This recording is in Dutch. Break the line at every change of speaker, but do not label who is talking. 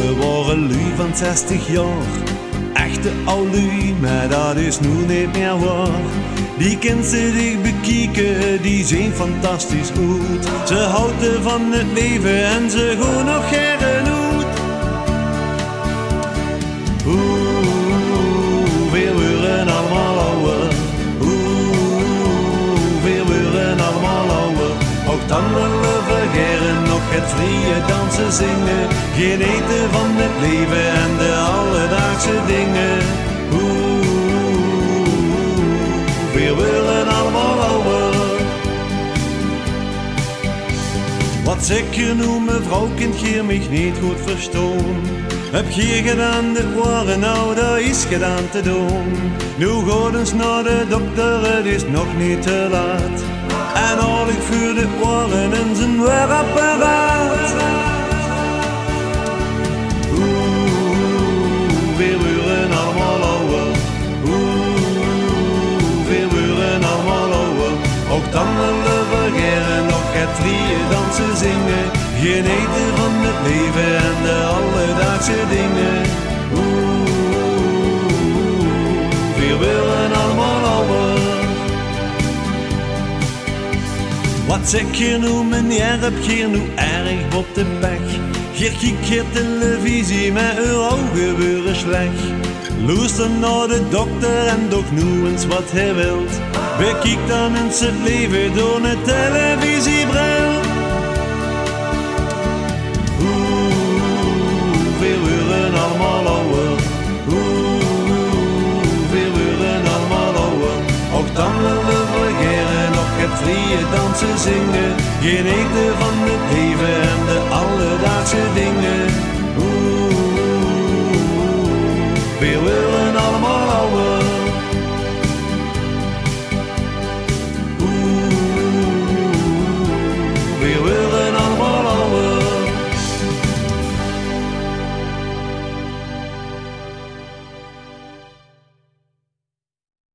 We waren lui van 60 jaar, echte oudlui, maar dat is nu niet meer waar. Die kinderen die ik bekijken, die zijn fantastisch goed. Ze houden van het leven en ze gaan nog jaren uit. We worden allemaal ouder. We worden allemaal ouder. Ook dan willen we geren nog het vrije dansen zingen. Genieten van het leven en de alledaagse dingen. We willen allemaal ouder. Wat zeg je nu, mevrouw, kunt je mij niet goed verstaan? Heb je gedaan, dit waren nou, dat is gedaan te doen. Nu gaat eens naar de dokter, het is nog niet te laat. En al ik vuur dit waren in zijn weerapparaat. We worden allemaal ouder. We worden allemaal ouder. Ook dan willen we geren nog het vrije dansen zingen. Genieten van het leven en de alledaagse dingen. We willen allemaal ouder. Wat zeg je nu, meneer, heb je nu erg op de pech? Hier kijk je televisie, met uw ogen worden slecht. Luister naar de dokter en doch nu eens wat hij wilt. Bekijk dan eens het leven door een televisiebril. We worden allemaal ouder. We worden allemaal ouder. Ook dan willen we geren nog het vrije dansen zingen. Genieten van het leven